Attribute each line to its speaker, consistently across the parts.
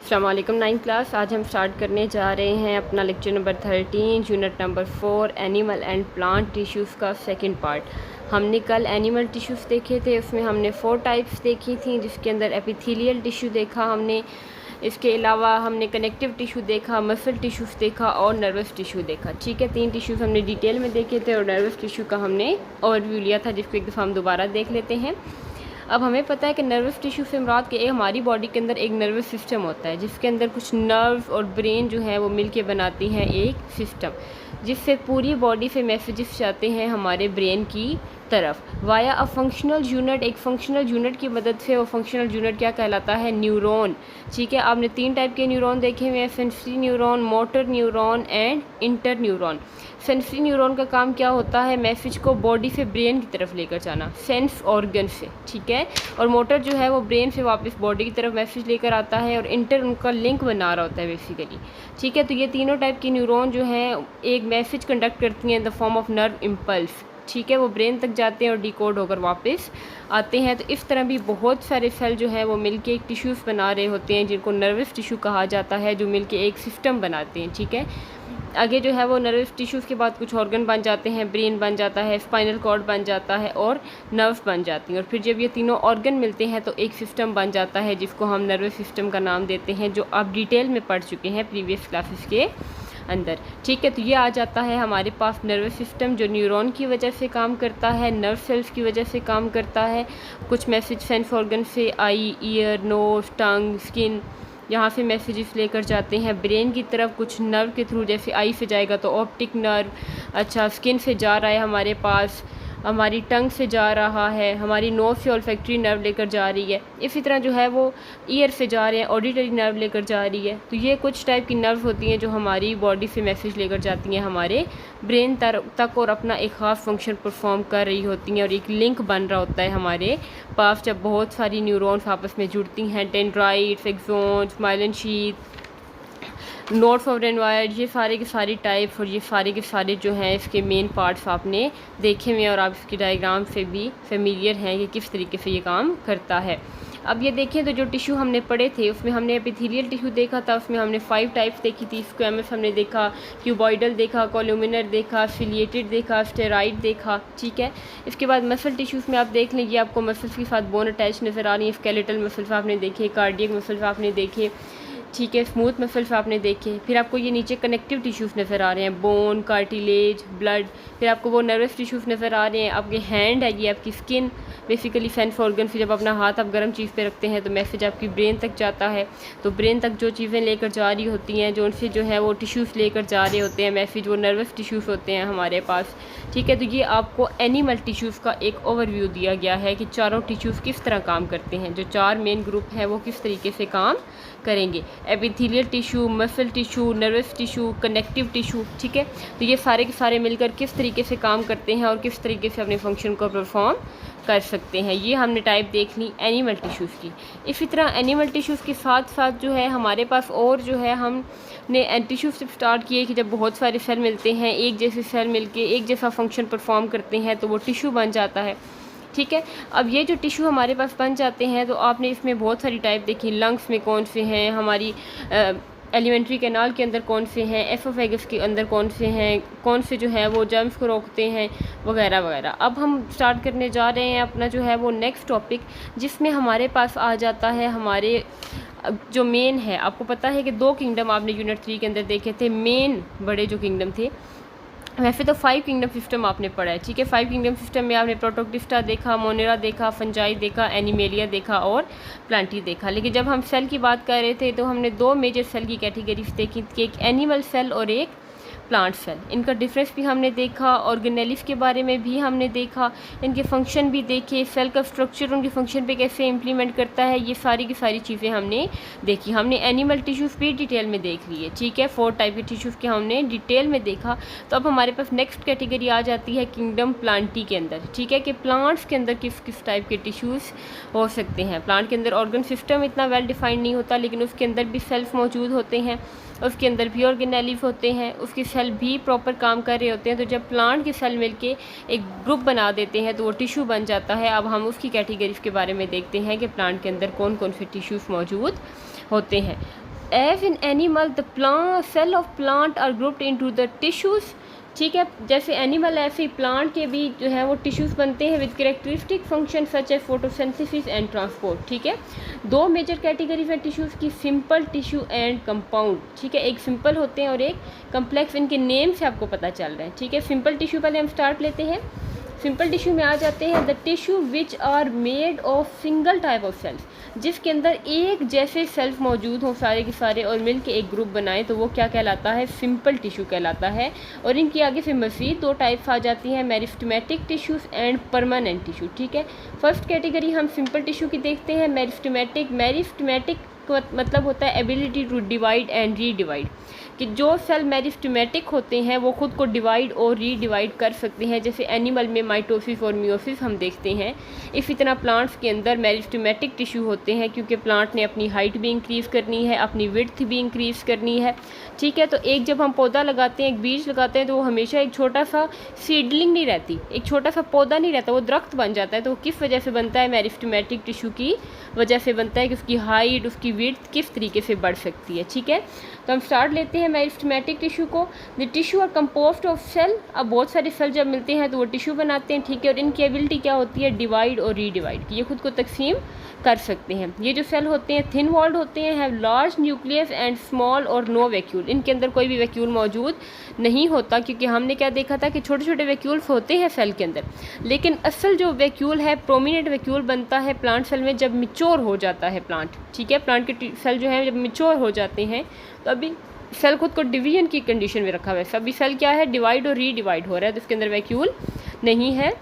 Speaker 1: अस्सलाम वालेकुम 9th class. आज हम स्टार्ट करने जा रहे हैं अपना lecture number 13 unit number 4 animal and plant tissues का सेकंड पार्ट। हमने कल एनिमल टिश्यूज़ देखे थे, उसमें हमने 4 टाइप्स देखी थी, जिसके अंदर एपिथेलियल टिश्यू देखा हमने। इसके अलावा हमने कनेक्टिव टिश्यू देखा, मसल टिश्यूज़ देखा और नर्वस टिश्यू देखा। ठीक है, 3 टिश्यूज़ हमने डिटेल में देखे थे और नर्वस टिश्यू का हमने ओवरव्यू लिया था, जिसको एक दफ़ा हम दोबारा देख लेते हैं। अब हमें पता है कि नर्वस टिश्यू से मुराद कि हमारी बॉडी के अंदर एक नर्वस सिस्टम होता है, जिसके अंदर कुछ नर्व और ब्रेन जो है वो मिलके बनाती हैं एक सिस्टम, जिससे पूरी बॉडी से मैसेजेस जाते हैं हमारे ब्रेन की तरफ वाया अ फंक्शनल यूनिट। एक फंक्शनल यूनिट की मदद से वो फंक्शनल यूनिट क्या कहलाता है? न्यूरॉन। ठीक है, आपने 3 टाइप के न्यूरॉन देखे हुए हैं, sensory neuron, motor neuron and inter neuron. Sensory neuron का काम क्या होता है? मैसेज को बॉडी से ब्रेन की तरफ लेकर जाना, सेंस ऑर्गन से। ठीक है, और मोटर जो है वो ब्रेन से वापस बॉडी की तरफ मैसेज लेकर आता है, और इंटर उनका लिंक बना रहा होता है बेसिकली। ठीक है, तो ये तीनों टाइप की न्यूरॉन जो हैं एक मैसेज कंडक्ट करती हैं इन the form of nerve impulse. ठीक है, वो ब्रेन तक जाते हैं और डिकोड होकर वापस आते हैं। तो इस तरह भी बहुत सारे सेल जो है वो मिलके एक टिश्यूज़ बना रहे होते हैं, जिनको नर्वस टिश्यू कहा जाता है, जो मिलके एक सिस्टम बनाते हैं। ठीक है, आगे जो है वो नर्वस टिश्यूज़ के बाद कुछ ऑर्गन बन जाते हैं, ब्रेन बन जाता है, स्पाइनल कॉर्ड बन जाता है और नर्व्स बन जाती हैं। और फिर जब ये तीनों ऑर्गन मिलते हैं तो एक सिस्टम बन जाता है, जिसको हम नर्वस सिस्टम का नाम देते हैं, जो आप डिटेल में पढ़ चुके हैं प्रीवियस क्लासेस के अंदर। ठीक है, तो ये आ जाता है हमारे पास नर्वस सिस्टम, जो न्यूरॉन की वजह से काम करता है, नर्व सेल्स की वजह से काम करता है। कुछ मैसेज सेंस ऑर्गन से आई, ईयर, नोज, टंग, स्किन, यहाँ से मैसेजेस लेकर जाते हैं ब्रेन की तरफ, कुछ नर्व के थ्रू। जैसे आई से जाएगा तो ऑप्टिक नर्व, अच्छा स्किन से जा रहा है हमारे पास, हमारी टंग से जा रहा है, हमारी नोज से ऑल्फैक्टरी नर्व लेकर जा रही है। इसी तरह जो है वो ईयर से जा रहे हैं, ऑडिटरी नर्व लेकर जा रही है। तो ये कुछ टाइप की नर्व होती हैं जो हमारी बॉडी से मैसेज लेकर जाती हैं हमारे ब्रेन तक, और अपना एक ख़ास फंक्शन परफॉर्म कर रही होती हैं, और एक लिंक बन रहा होता है हमारे पास जब बहुत सारी न्यूरॉन्स आपस में जुड़ती हैं। Dendrites, axons, myelin sheath, nodes of Ranvier, ये सारे के सारी टाइप्स और ये सारे के सारे जो हैं इसके मेन पार्ट्स आपने देखे हुए हैं, और आप इसकी डायग्राम से भी फेमिलियर हैं कि किस तरीके से ये काम करता है। अब ये देखें तो जो टिश्यू हमने पढ़े थे उसमें हमने एपिथेलियल टिश्यू देखा था, उसमें हमने 5 टाइप्स देखी थी। स्क्वैमस हमने देखा, क्यूबॉइडल देखा, कॉल्यूमिनर देखा, सिलिएटेड देखा, स्टेरॉइड देखा। ठीक है, इसके बाद मसल टिश्यूज़ में आप देख लें, ये आपको मसल्स के साथ बोन अटैच नज़र आ रही है। स्केलेटल मसल्स आपने देखे, कार्डियक मसल्स आपने देखे, ठीक है, स्मूथ मसल्स आपने देखे। फिर आपको ये नीचे कनेक्टिव टिश्यूज़ नज़र आ रहे हैं, बोन, कार्टिलेज, ब्लड। फिर आपको वो नर्वस टिश्यूज़ नज़र आ रहे हैं। आपके हैंड है, ये आपकी स्किन, बेसिकली सेंस ऑर्गन। फिर जब अपना हाथ आप गर्म चीज़ पे रखते हैं तो मैसेज आपकी ब्रेन तक जाता है, तो ब्रेन तक जो चीज़ें लेकर जा रही होती हैं, जो उनसे जो है वो टिश्यूज़ लेकर जा रहे होते हैं मैसेज, वो नर्वस टिश्यूज़ होते हैं हमारे पास। ठीक है, तो ये आपको एनिमल टिश्यूज़ का एक ओवरव्यू दिया गया है कि चारों टिश्यूज़ किस तरह काम करते हैं, जो 4 मेन ग्रुप हैं वो किस तरीके से काम करेंगे। Epithelial tissue, muscle tissue, nervous tissue, connective tissue. ठीक है, तो ये सारे के सारे मिलकर किस तरीके से काम करते हैं और किस तरीके से अपने फंक्शन को परफॉर्म कर सकते हैं, ये हमने टाइप देख ली एनिमल टिश्यूज़ की। इसी तरह एनिमल टिश्यूज़ के साथ साथ जो है हमारे पास और जो है हमने टिश्यू से स्टार्ट किए कि जब बहुत सारे सेल मिलते हैं, एक जैसे सेल मिलके एक जैसा फंक्शन परफॉर्म करते हैं तो वो टिश्यू बन जाता है। ठीक है, अब ये जो टिश्यू हमारे पास बन जाते हैं तो आपने इसमें बहुत सारी टाइप देखी। लंग्स में कौन से हैं, हमारी एलिमेंट्री कैनाल के अंदर कौन से हैं, एसोफेगस के अंदर कौन से हैं, कौन से जो है वो जर्म्स को रोकते हैं, वगैरह वगैरह। अब हम स्टार्ट करने जा रहे हैं अपना जो है वो नेक्स्ट टॉपिक, जिसमें हमारे पास आ जाता है हमारे जो मेन है। आपको पता है कि 2 किंगडम आपने यूनिट 3 के अंदर देखे थे, मेन बड़े जो किंगडम थे। वैसे तो 5 किंगडम सिस्टम आपने पढ़ा है। ठीक है, 5 किंगडम सिस्टम में आपने प्रोटोक्टिस्टा देखा, मोनेरा देखा, फंजाई देखा, एनिमेलिया देखा और प्लांटी देखा। लेकिन जब हम सेल की बात कर रहे थे तो हमने 2 मेजर सेल की कैटेगरीज देखी थी, एक एनिमल सेल और एक प्लांट सेल। इनका डिफरेंस भी हमने देखा, ऑर्गेनेलिस के बारे में भी हमने देखा, इनके फंक्शन भी देखे, सेल का स्ट्रक्चर उनके फंक्शन पे कैसे इम्प्लीमेंट करता है, ये सारी की सारी चीज़ें हमने देखी। हमने एनिमल टिश्यूज़ भी डिटेल में देख लिए। ठीक है, 4 टाइप के टिश्यूज़ के हमने डिटेल में देखा। तो अब हमारे पास नेक्स्ट कैटेगरी आ जाती है किंगडम प्लांटी के अंदर। ठीक है, कि प्लांट्स के अंदर किस किस टाइप के टिश्यूज़ हो सकते हैं। प्लांट के अंदर ऑर्गन सिस्टम इतना वेल डिफाइंड नहीं होता, लेकिन उसके अंदर भी सेल्स मौजूद होते हैं, उसके अंदर भी ऑर्गेनेलिव होते हैं, उसके सेल भी प्रॉपर काम कर रहे होते हैं। तो जब प्लांट के सेल मिलके एक ग्रुप बना देते हैं तो वो टिश्यू बन जाता है। अब हम उसकी कैटेगरीज के बारे में देखते हैं कि प्लांट के अंदर कौन कौन से टिश्यूज़ मौजूद होते हैं। As in animal the plant cell of plant are grouped into the tissues. ठीक है, जैसे एनिमल ऐसे ही प्लांट के भी जो है वो टिश्यूज़ बनते हैं with characteristic function such as photosynthesis and transport. ठीक है, दो मेजर कैटेगरीज हैं टिश्यूज़ की, सिंपल टिश्यू एंड कंपाउंड। ठीक है, एक सिंपल होते हैं और एक कम्प्लेक्स, इनके नेम से आपको पता चल रहा है। ठीक है, सिंपल टिश्यू पहले हम स्टार्ट लेते हैं। सिंपल टिश्यू में आ जाते हैं the tissue which are made of single type of cells, जिसके अंदर एक जैसे सेल्स मौजूद हों सारे के सारे और मिलके एक ग्रुप बनाए, तो वो क्या कहलाता है, सिंपल टिश्यू कहलाता है। और इनकी आगे फिर मज़ीद दो टाइप्स आ जाती हैं, meristematic tissues and permanent tissue. ठीक है, फर्स्ट कैटेगरी हम सिंपल टिश्यू की देखते हैं, मेरिस्टेमेटिक। मेरिस्टेमेटिक मतलब होता है ability to divide and redivide, कि जो सेल मेरिस्टेमेटिक होते हैं वो खुद को डिवाइड और रीडिवाइड कर सकते हैं, जैसे एनिमल में माइटोसिस और मियोसिस हम देखते हैं। इसी तरह प्लांट्स के अंदर मेरिस्टेमेटिक टिश्यू होते हैं, क्योंकि प्लांट ने अपनी हाइट भी इंक्रीज़ करनी है, अपनी विड्थ भी इंक्रीज़ करनी है। ठीक है, तो एक जब हम पौधा लगाते हैं, एक बीज लगाते हैं, तो वो हमेशा एक छोटा सा सीडलिंग नहीं रहती, एक छोटा सा पौधा नहीं रहता, वो दरख्त बन जाता है। तो वो किस वजह से बनता है, मेरिस्टेमेटिक टिश्यू की वजह से बनता है कि उसकी हाइट, उसकी विड्थ किस तरीके से बढ़ सकती है। ठीक है, तो हम स्टार्ट लेते हैं मेरिस्टेमेटिक टिश्यू को। The tissue are composed of cell. अब बहुत सारे सेल जब मिलते हैं तो वो टिश्यू बनाते हैं। ठीक है, और इनकी एबिलिटी क्या होती है, डिवाइड और रीडिवाइड, ये खुद को तकसीम कर सकते हैं। ये जो सेल होते हैं थिन वॉल्ड होते हैं, have large nucleus and small और नो वैक्यूल। इनके अंदर कोई भी वैक्यूल मौजूद नहीं होता, क्योंकि हमने क्या देखा था कि छोटे छोटे वैक्यूल्स होते हैं सेल के अंदर, लेकिन असल जो वैक्यूल है, प्रोमिनेंट वैक्यूल बनता है प्लांट सेल में जब मिच्योर हो जाता है प्लांट। ठीक है, प्लांट के सेल जो है जब मिच्योर हो जाते हैं, तो अभी सेल खुद को डिवीजन की कंडीशन में रखा हुआ है। सभी सेल क्या है, डिवाइड और रीडिवाइड हो रहा है, तो इसके अंदर वैक्यूल नहीं है।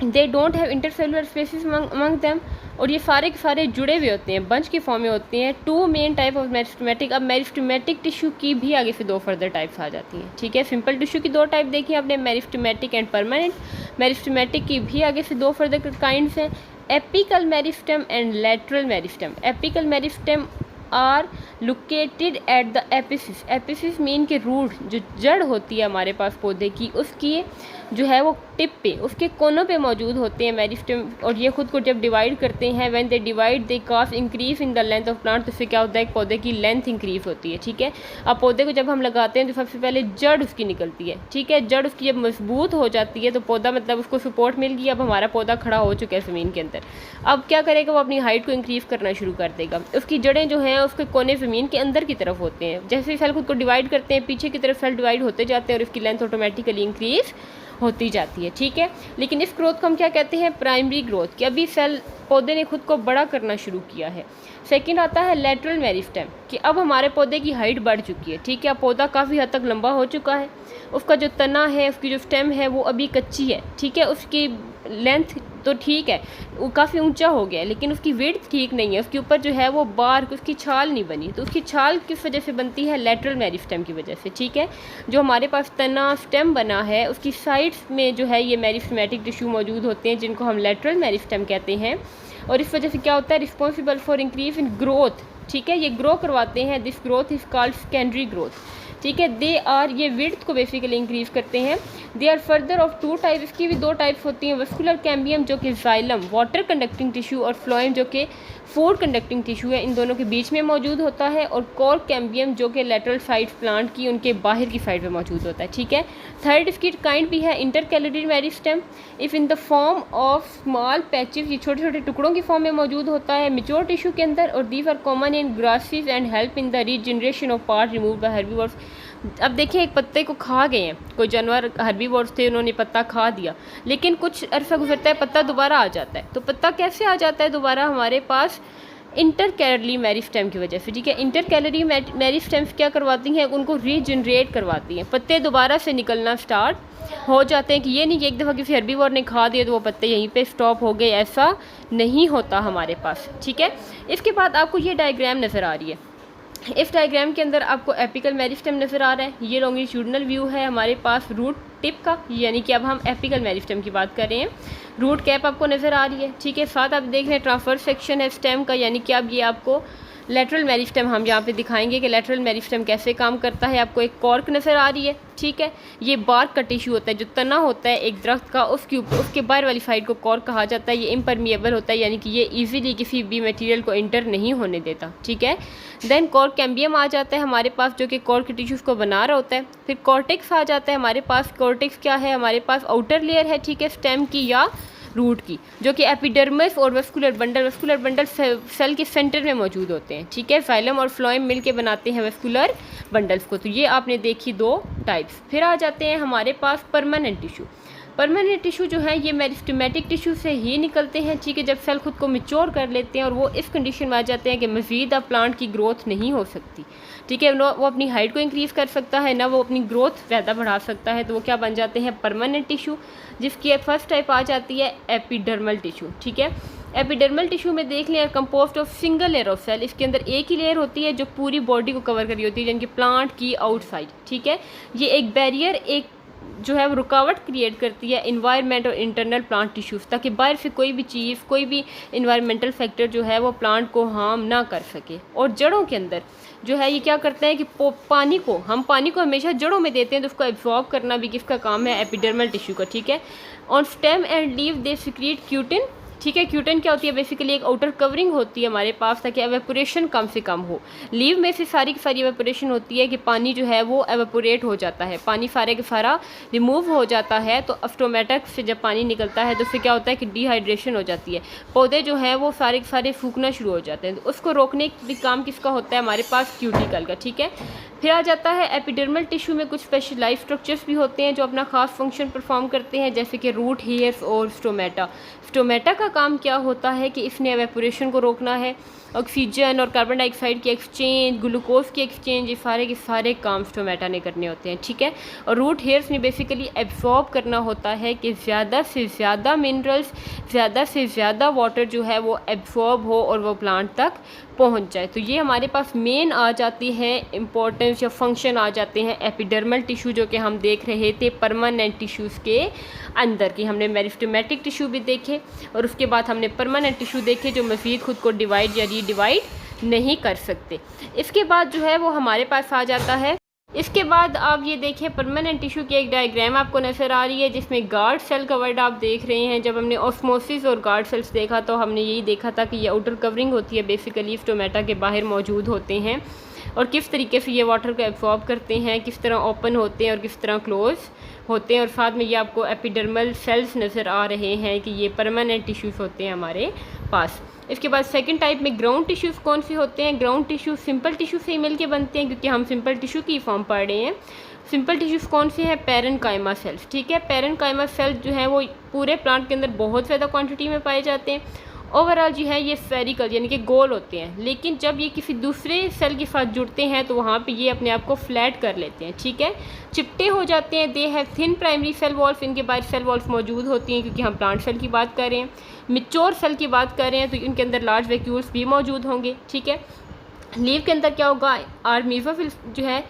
Speaker 1: They don't have intercellular spaces among them, और ये सारे के सारे जुड़े हुए होते हैं, बंच के फॉर्म में होते हैं। Two main type of meristematic. अब मेरिस्टेमेटिक टिश्यू की भी आगे से दो फर्दर टाइप्स आ जाती हैं। ठीक है, सिंपल टिश्यू की दो टाइप देखी आपने, मेरिस्टेमेटिक एंड परमानेंट। मेरिस्टेमेटिक की भी आगे से दो फर्दर काइंड्स हैं, apical meristem and lateral meristem. Apical meristem are located at the apices. Apices mean के रूट, जो जड़ होती है हमारे पास पौधे की, उसकी जो है वो टिप पे, उसके कोनों पे मौजूद होते हैं मेरिस्टेम। और ये खुद को जब डिवाइड करते हैं, when they divide they cause increase in the length of plant, तो इससे क्या होता है, पौधे की लेंथ इंक्रीज होती है। ठीक है, अब पौधे को जब हम लगाते हैं तो सबसे पहले जड़ उसकी निकलती है। ठीक है, जड़ उसकी जब मजबूत हो जाती है तो पौधा मतलब उसको सपोर्ट मिल गई, अब हमारा पौधा खड़ा हो चुका है ज़मीन के अंदर। अब क्या करेगा, वो अपनी हाइट को इंक्रीज़ करना शुरू कर देगा। उसकी जड़ें जो हैं उसके कोने ज़मीन के अंदर की तरफ होते हैं। जैसे सेल खुद को डिवाइड करते हैं, पीछे की तरफ सेल डिवाइड होते जाते हैं और इसकी लेंथ ऑटोमेटिकली इंक्रीज होती जाती है। ठीक है, लेकिन इस ग्रोथ को हम क्या कहते हैं, प्राइमरी ग्रोथ, कि अभी सेल पौधे ने खुद को बड़ा करना शुरू किया है। सेकंड आता है लेटरल मेरिस्टेम, कि अब हमारे पौधे की हाइट बढ़ चुकी है। ठीक है, पौधा काफ़ी हद तक लंबा हो चुका है, उसका जो तना है, उसकी जो स्टेम है वो अभी कच्ची है। ठीक है, उसकी लेंथ तो ठीक है, वो काफ़ी ऊंचा हो गया है, लेकिन उसकी विड्थ ठीक नहीं है, उसके ऊपर जो है वो बार्क, उसकी छाल नहीं बनी। तो उसकी छाल किस वजह से बनती है, लेटरल मेरिस्टेम की वजह से। ठीक है, जो हमारे पास तना स्टेम बना है उसकी साइड्स में जो है ये मेरिस्टेमेटिक टिश्यू मौजूद होते हैं, जिनको हम लेटरल मेरिस्टेम कहते हैं। और इस वजह से क्या होता है, responsible for increase in growth. ठीक है, ये ग्रो करवाते हैं, this growth is called secondary growth. ठीक है, दे आर, ये विड्थ को बेसिकली इंक्रीज करते हैं। They are further of two type, इसकी भी दो टाइप्स होती हैं, वस्कुलर कैम्बियम जो कि जाइलम वाटर कंडक्टिंग टिश्यू, और फ्लोएम जो कि फूड कंडक्टिंग टिश्यू है, इन दोनों के बीच में मौजूद होता है। और कोर कैम्बियम जो कि लेटरल साइड प्लांट की उनके बाहर की साइड में मौजूद होता है। ठीक है, थर्ड इसकी काइंड भी है intercalary meristem, if in the form of small patches, ये छोटे छोटे टुकड़ों की फॉर्म में मौजूद होता है मेच्योर टिश्यू के अंदर। और these are common in grasses and help in the regeneration of part remove by herbivores. अब देखिए, एक पत्ते को खा गए हैं कोई जानवर, हर्बीवोर्स थे, उन्होंने पत्ता खा दिया, लेकिन कुछ अरसा गुजरता है पत्ता दोबारा आ जाता है। तो पत्ता कैसे आ जाता है दोबारा हमारे पास, इंटरकैलोरी मेरिस्टेम की वजह से। ठीक है, इंटरकैलोरी मेरिस्टेम्स क्या करवाती हैं, उनको रीजनरेट करवाती हैं, पत्ते दोबारा से निकलना स्टार्ट हो जाते हैं। कि ये नहीं कि एक दफ़ा किसी हर्बीवोर ने खा दिया तो वो पत्ते यहीं पे स्टॉप हो गए, ऐसा नहीं होता हमारे पास। ठीक है, इसके बाद आपको ये डायग्राम नज़र आ रही है, इस डायग्राम के अंदर आपको एपिकल मेरिस्टेम नज़र आ रहा है। ये लॉन्गिट्यूडनल व्यू है हमारे पास रूट टिप का, यानी कि अब हम एपिकल मेरिस्टेम की बात कर रहे हैं। रूट कैप आपको नज़र आ रही है। ठीक है, साथ आप देख रहे हैं ट्रांसवर्स सेक्शन है स्टेम का, यानी कि अब ये आपको लेटरल मेरिस्टेम हम यहाँ पे दिखाएंगे कि लेटरल मेरिस्टेम कैसे काम करता है। आपको एक कॉर्क नज़र आ रही है, ठीक है। ये बार्क का टिश्यू होता है, जो तना होता है एक दरख्त का, उसके ऊपर उसके बाहर वाली साइड को कॉर्क कहा जाता है। ये इम्परमिएबल होता है, यानी कि ये इजीली किसी भी मटेरियल को इंटर नहीं होने देता, ठीक है। देन कॉर्क कैम्बियम आ जाता है हमारे पास, जो कि कॉर्क टिश्यूज़ को बना रहा होता है। फिर कॉर्टेक्स आ जाता है हमारे पास। कॉर्टेक्स क्या है, हमारे पास आउटर लेयर है, ठीक है, स्टेम की या रूट की, जो कि एपिडर्मिस और वेस्कुलर बंडल सेल के सेंटर में मौजूद होते हैं, ठीक है। फाइलम और फ्लोएम मिलके बनाते हैं वेस्कुलर बंडल्स को। तो ये आपने देखी दो टाइप्स। फिर आ जाते हैं हमारे पास परमानेंट टिश्यू। परमानेंट टिश्यू जो है ये मेरिस्टेमेटिक टिश्यू से ही निकलते हैं, ठीक है, जब सेल खुद को मैच्योर कर लेते हैं और वो इस कंडीशन में आ जाते हैं कि मज़ीद अब प्लांट की ग्रोथ नहीं हो सकती, ठीक है। वो अपनी हाइट को इंक्रीज़ कर सकता है, ना वो अपनी ग्रोथ ज़्यादा बढ़ा सकता है, तो वो क्या बन जाते हैं, परमानेंट टिश्यू। जिसकी फर्स्ट टाइप आ जाती है एपिडर्मल टिश्यू, ठीक है। एपिडर्मल टिश्यू में देख लें composed of single layer of cell. इसके अंदर एक ही लेयर होती है जो पूरी बॉडी को कवर कर रही होती है, यानी कि प्लांट की आउटसाइड, ठीक है। ये एक बैरियर, एक जो है वो रुकावट क्रिएट करती है इन्वायरमेंट और इंटरनल प्लांट टिश्यूज़, ताकि बाहर से कोई भी चीज़, कोई भी इन्वायरमेंटल फैक्टर जो है वो प्लांट को हार्म ना कर सके। और जड़ों के अंदर जो है ये क्या करते हैं कि पानी को हमेशा जड़ों में देते हैं, तो उसको एब्जॉर्ब करना भी किसका काम है, एपिडर्मल टिश्यू का, ठीक है। On stem and leave they secrete cutin, ठीक है। क्यूटिन क्या होती है, बेसिकली एक आउटर कवरिंग होती है हमारे पास, ताकि एवेपोरेशन कम से कम हो। लीव में से सारी की सारी एवेपोरेशन होती है कि पानी जो है वो एवेपोरेट हो जाता है, पानी सारे के सारा रिमूव हो जाता है। तो स्टोमेटा से जब पानी निकलता है तो उससे क्या होता है कि डिहाइड्रेशन हो जाती है, पौधे जो है वो सारे के सारे सूखना शुरू हो जाते हैं। तो उसको रोकने का काम किसका होता है, हमारे पास क्यूटिकल का, ठीक है। फिर आ जाता है एपिडर्मल टिश्यू में कुछ स्पेशलाइज स्ट्रक्चर्स भी होते हैं जो अपना खास फंक्शन परफॉर्म करते हैं, जैसे कि रूट हेयर्स और स्टोमेटा। स्टोमेटा का काम क्या होता है कि इसने एवेपोरेशन को रोकना है, ऑक्सीजन और कार्बन डाइऑक्साइड की एक्सचेंज, ग्लूकोज की एक्सचेंज, ये सारे के सारे काम स्टोमेटा ने करने होते हैं, ठीक है। और रूट हेयर्स ने बेसिकली एब्जॉर्ब करना होता है कि ज़्यादा से ज़्यादा मिनरल्स, ज़्यादा से ज़्यादा वाटर जो है वो एब्जॉर्ब हो और वो प्लांट तक पहुंच जाए। तो ये हमारे पास मेन आ जाती है इंपॉर्टेंस या फंक्शन आ जाते हैं एपिडर्मल टिश्यू, जो कि हम देख रहे थे परमानेंट टिश्यूज़ के अंदर की। हमने मेरिस्टेमेटिक टिश्यू भी देखे और उसके बाद हमने परमानेंट टिश्यू देखे जो मज़ीद खुद को डिवाइड या रीडिवाइड नहीं कर सकते। इसके बाद जो है वो हमारे पास आ जाता है, इसके बाद आप ये देखिए परमानेंट टिश्यू की एक डायग्राम आपको नज़र आ रही है, जिसमें गार्ड सेल का वर्ड आप देख रहे हैं। जब हमने ऑस्मोसिस और गार्ड सेल्स देखा तो हमने यही देखा था कि ये आउटर कवरिंग होती है, बेसिकली स्टोमेटा के बाहर मौजूद होते हैं, और किस तरीके से ये वाटर को एब्जॉर्ब करते हैं, किस तरह ओपन होते हैं और किस तरह क्लोज होते हैं। और साथ में ये आपको एपिडर्मल सेल्स नज़र आ रहे हैं कि ये परमानेंट टिश्यूज़ होते हैं हमारे पास। इसके बाद सेकंड टाइप में ग्राउंड टिश्यूज़ कौन से होते हैं। ग्राउंड टिश्यू सिंपल टिश्यू से ही मिलके बनते हैं, क्योंकि हम सिंपल टिश्यू की फॉर्म पढ़ रहे हैं। सिंपल टिश्यूज़ कौन से हैं, पैरेनकाइमा सेल्स, ठीक है। पैरेनकाइमा सेल्स जो हैं वो पूरे प्लांट के अंदर बहुत ज़्यादा क्वांटिटी में पाए जाते हैं। ओवरऑल जो है ये स्फेरिकल यानी कि गोल होते हैं, लेकिन जब ये किसी दूसरे सेल के साथ जुड़ते हैं तो वहाँ पे ये अपने आप को फ्लैट कर लेते हैं, ठीक है, चिपटे हो जाते हैं। They have thin primary cell walls, इनके बाहर सेल वॉल्स मौजूद होती हैं, क्योंकि हम प्लांट सेल की बात कर रहे हैं। मैच्योर सेल की बात कर रहे हैं तो इनके अंदर लार्ज वैक्यूल्स भी मौजूद होंगे, ठीक है। लीव के अंदर क्या होगा, आर मीजोफिल जो है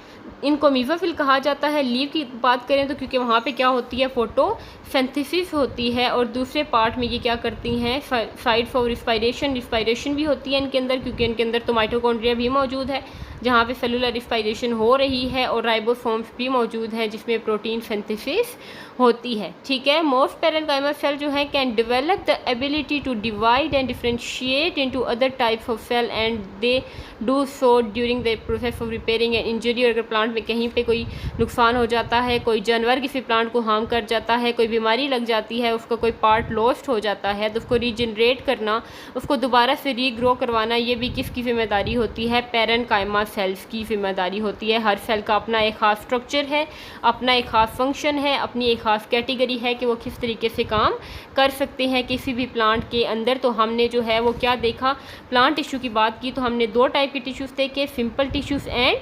Speaker 1: इनको मीजोफिल कहा जाता है। लीव की बात करें तो क्योंकि वहाँ पे क्या होती है, फोटोसिंथेसिस होती है, और दूसरे पार्ट में ये क्या करती हैं, साइड फॉर रिस्पायरेशन भी होती है इनके अंदर, क्योंकि इनके अंदर तो माइटोकॉन्ड्रिया भी मौजूद है जहाँ पे सेलुलर रिस्पायरेशन हो रही है, और राइबोसोम्स भी मौजूद हैं जिसमें प्रोटीन सिंथेसिस होती है, ठीक है। मोस्ट पैरेनकाइमा सेल जो है can develop the ability to divide and differentiate into other types of cell, and they do so during the process of repairing and injury. अगर प्लांट में कहीं पे कोई नुकसान हो जाता है, कोई जानवर किसी प्लांट को हार्म कर जाता है, कोई बीमारी लग जाती है, उसका कोई पार्ट लॉस्ट हो जाता है, तो उसको रीजनरेट करना, उसको दोबारा से रीग्रो करवाना, ये भी किसकी जिम्मेदारी होती है, पैरेनकाइमा सेल्स की जिम्मेदारी होती है। हर सेल का अपना एक खास स्ट्रक्चर है, अपना एक खास फंक्शन है, अपनी एक खास कैटेगरी है कि वो किस तरीके से काम कर सकते हैं किसी भी प्लांट के अंदर। तो हमने जो है वो क्या देखा, प्लांट टिश्यू की बात की तो हमने दो टाइप के टिश्यूज़ देखे, simple tissues and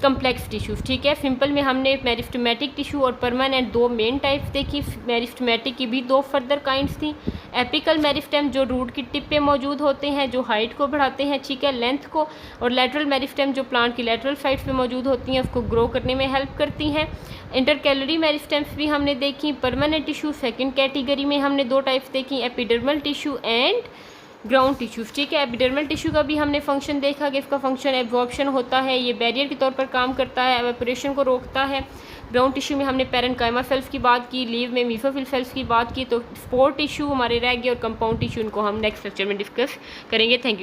Speaker 1: complex tissues, ठीक है। सिंपल में हमने मेरिस्टेमेटिक टिश्यू और परमानेंट दो मेन टाइप्स देखी। मेरिस्टेमेटिक की भी दो फर्दर काइंड्स थी। एपिकल मेरिस्टेम जो रूट की टिप पे मौजूद होते हैं, जो हाइट को बढ़ाते हैं, ठीक है, लेंथ को, और लेटरल मेरिस्टेम जो प्लांट की लेटरल साइड्स पे मौजूद होती हैं, उसको ग्रो करने में हेल्प करती हैं। इंटरकैलरी मेरिस्टेम्स भी हमने देखी। परमानेंट टिश्यू सेकंड कैटेगरी में हमने दो टाइप्स देखी, epidermal tissue and ground tissues, ठीक है। एपिडर्मल टिश्यू का भी हमने फंक्शन देखा कि इसका फंक्शन एब्जॉर्प्शन होता है, ये बैरियर के तौर पर काम करता है, एवेपोरेशन को रोकता है। ग्राउंड टिश्यू में हमने पैरेन्काइमा सेल्स की बात की, लीव में मीसोफिल सेल्स की बात की। तो स्पोर टिश्यू हमारे रह गए और कंपाउंड टिश्यू, इनको हम नेक्स्ट लेक्चर में डिस्कस करेंगे। Thank you.